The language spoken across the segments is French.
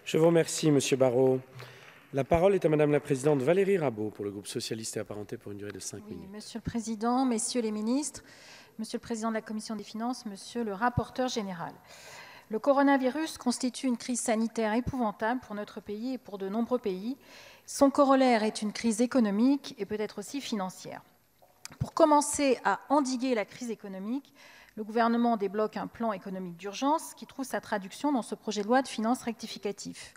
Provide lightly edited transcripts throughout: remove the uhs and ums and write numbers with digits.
Je vous remercie, Monsieur Barrot. La parole est à Madame la Présidente Valérie Rabault pour le groupe socialiste et apparenté pour une durée de 5 minutes. Monsieur le Président, Messieurs les ministres, Monsieur le Président de la Commission des finances, Monsieur le rapporteur général. Le coronavirus constitue une crise sanitaire épouvantable pour notre pays et pour de nombreux pays. Son corollaire est une crise économique et peut-être aussi financière. Pour commencer à endiguer la crise économique, le gouvernement débloque un plan économique d'urgence qui trouve sa traduction dans ce projet de loi de finances rectificatif.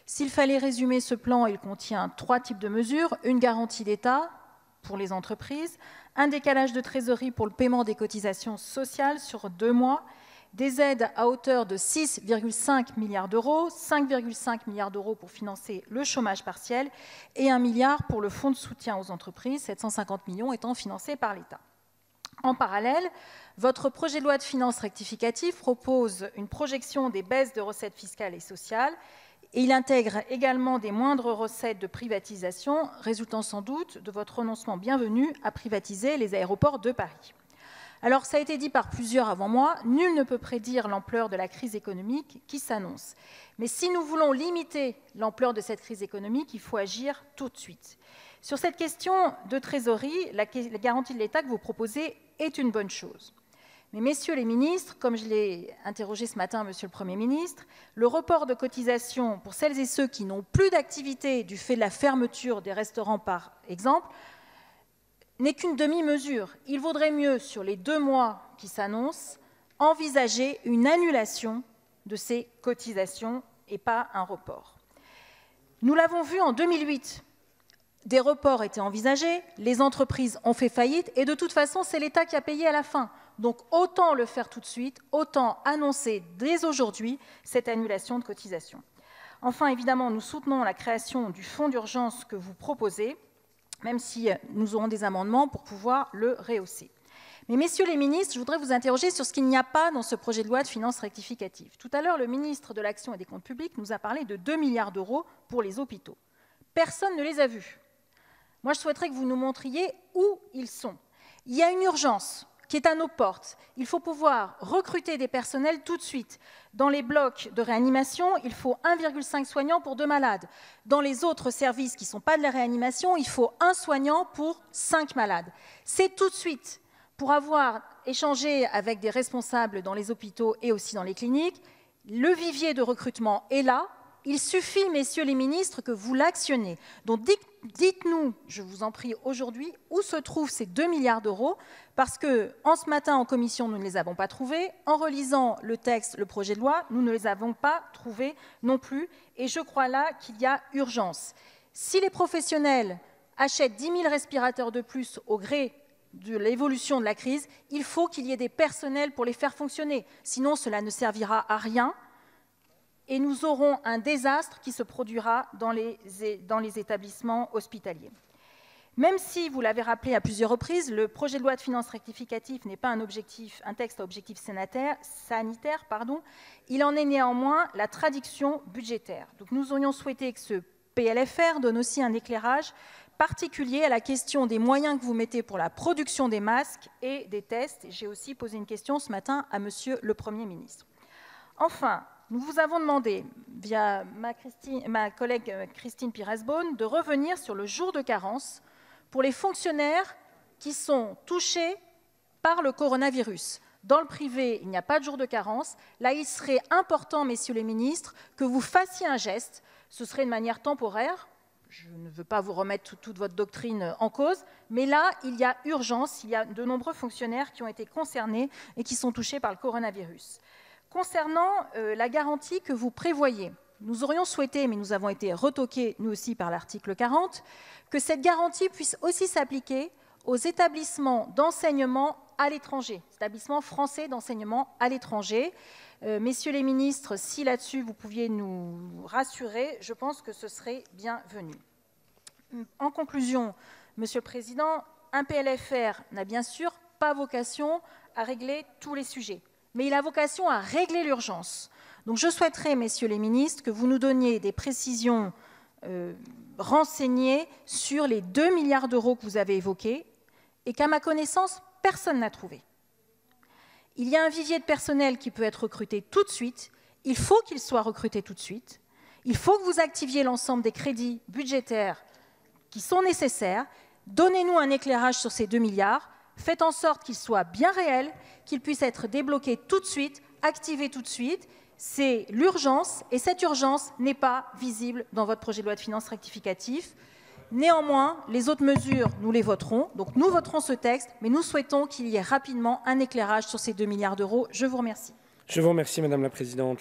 S'il fallait résumer ce plan, il contient 3 types de mesures. Une garantie d'État pour les entreprises, un décalage de trésorerie pour le paiement des cotisations sociales sur 2 mois, des aides à hauteur de 6,5 milliards d'euros, 5,5 milliards d'euros pour financer le chômage partiel et 1 milliard pour le fonds de soutien aux entreprises, 750 millions étant financés par l'État. En parallèle, votre projet de loi de finances rectificative propose une projection des baisses de recettes fiscales et sociales et il intègre également des moindres recettes de privatisation, résultant sans doute de votre renoncement bienvenu à privatiser les aéroports de Paris. Alors, ça a été dit par plusieurs avant moi, nul ne peut prédire l'ampleur de la crise économique qui s'annonce. Mais si nous voulons limiter l'ampleur de cette crise économique, il faut agir tout de suite. Sur cette question de trésorerie, la garantie de l'État que vous proposez est une bonne chose. Mais messieurs les ministres, comme je l'ai interrogé ce matin, monsieur le Premier ministre, le report de cotisation pour celles et ceux qui n'ont plus d'activité du fait de la fermeture des restaurants, par exemple, n'est qu'une demi-mesure. Il vaudrait mieux, sur les 2 mois qui s'annoncent, envisager une annulation de ces cotisations et pas un report. Nous l'avons vu en 2008. Des reports étaient envisagés, les entreprises ont fait faillite et de toute façon, c'est l'État qui a payé à la fin. Donc autant le faire tout de suite, autant annoncer dès aujourd'hui cette annulation de cotisation. Enfin, évidemment, nous soutenons la création du fonds d'urgence que vous proposez, même si nous aurons des amendements pour pouvoir le rehausser. Mais messieurs les ministres, je voudrais vous interroger sur ce qu'il n'y a pas dans ce projet de loi de finances rectificative. Tout à l'heure, le ministre de l'Action et des Comptes publics nous a parlé de 2 milliards d'euros pour les hôpitaux. Personne ne les a vus. Moi, je souhaiterais que vous nous montriez où ils sont. Il y a une urgence qui est à nos portes. Il faut pouvoir recruter des personnels tout de suite. Dans les blocs de réanimation, il faut 1,5 soignant pour 2 malades. Dans les autres services qui ne sont pas de la réanimation, il faut 1 soignant pour 5 malades. C'est tout de suite. Pour avoir échangé avec des responsables dans les hôpitaux et aussi dans les cliniques, le vivier de recrutement est là. Il suffit, messieurs les ministres, que vous l'actionniez. Donc dites-nous, je vous en prie aujourd'hui, où se trouvent ces 2 milliards d'euros, parce que ce matin en commission, nous ne les avons pas trouvés. En relisant le texte, le projet de loi, nous ne les avons pas trouvés non plus. Et je crois là qu'il y a urgence. Si les professionnels achètent 10 000 respirateurs de plus au gré de l'évolution de la crise, il faut qu'il y ait des personnels pour les faire fonctionner. Sinon, cela ne servira à rien. Et nous aurons un désastre qui se produira dans les établissements hospitaliers. Même si, vous l'avez rappelé à plusieurs reprises, le projet de loi de finances rectificatif n'est pas un texte à objectif sanitaire, il en est néanmoins la traduction budgétaire. Donc nous aurions souhaité que ce PLFR donne aussi un éclairage particulier à la question des moyens que vous mettez pour la production des masques et des tests. J'ai aussi posé une question ce matin à monsieur le Premier ministre. Enfin, nous vous avons demandé, via ma collègue Christine Pires-Beaune, de revenir sur le jour de carence pour les fonctionnaires qui sont touchés par le coronavirus. Dans le privé, il n'y a pas de jour de carence. Là, il serait important, messieurs les ministres, que vous fassiez un geste. Ce serait de manière temporaire. Je ne veux pas vous remettre toute votre doctrine en cause, mais là, il y a urgence. Il y a de nombreux fonctionnaires qui ont été concernés et qui sont touchés par le coronavirus. Concernant la garantie que vous prévoyez, nous aurions souhaité, mais nous avons été retoqués, nous aussi, par l'article 40, que cette garantie puisse aussi s'appliquer aux établissements d'enseignement à l'étranger, établissements français d'enseignement à l'étranger. Messieurs les ministres, si là-dessus vous pouviez nous rassurer, je pense que ce serait bienvenu. En conclusion, Monsieur le Président, un PLFR n'a bien sûr pas vocation à régler tous les sujets, mais il a vocation à régler l'urgence. Donc je souhaiterais, messieurs les ministres, que vous nous donniez des précisions renseignées sur les 2 milliards d'euros que vous avez évoqués et qu'à ma connaissance, personne n'a trouvé. Il y a un vivier de personnel qui peut être recruté tout de suite. Il faut qu'il soit recruté tout de suite. Il faut que vous activiez l'ensemble des crédits budgétaires qui sont nécessaires. Donnez-nous un éclairage sur ces 2 milliards. Faites en sorte qu'ils soient bien réels, qu'ils puissent être débloqués tout de suite, activés tout de suite. C'est l'urgence, et cette urgence n'est pas visible dans votre projet de loi de finances rectificatif. Néanmoins, les autres mesures, nous les voterons. Donc nous voterons ce texte, mais nous souhaitons qu'il y ait rapidement un éclairage sur ces 2 milliards d'euros. Je vous remercie. Je vous remercie, Madame la Présidente.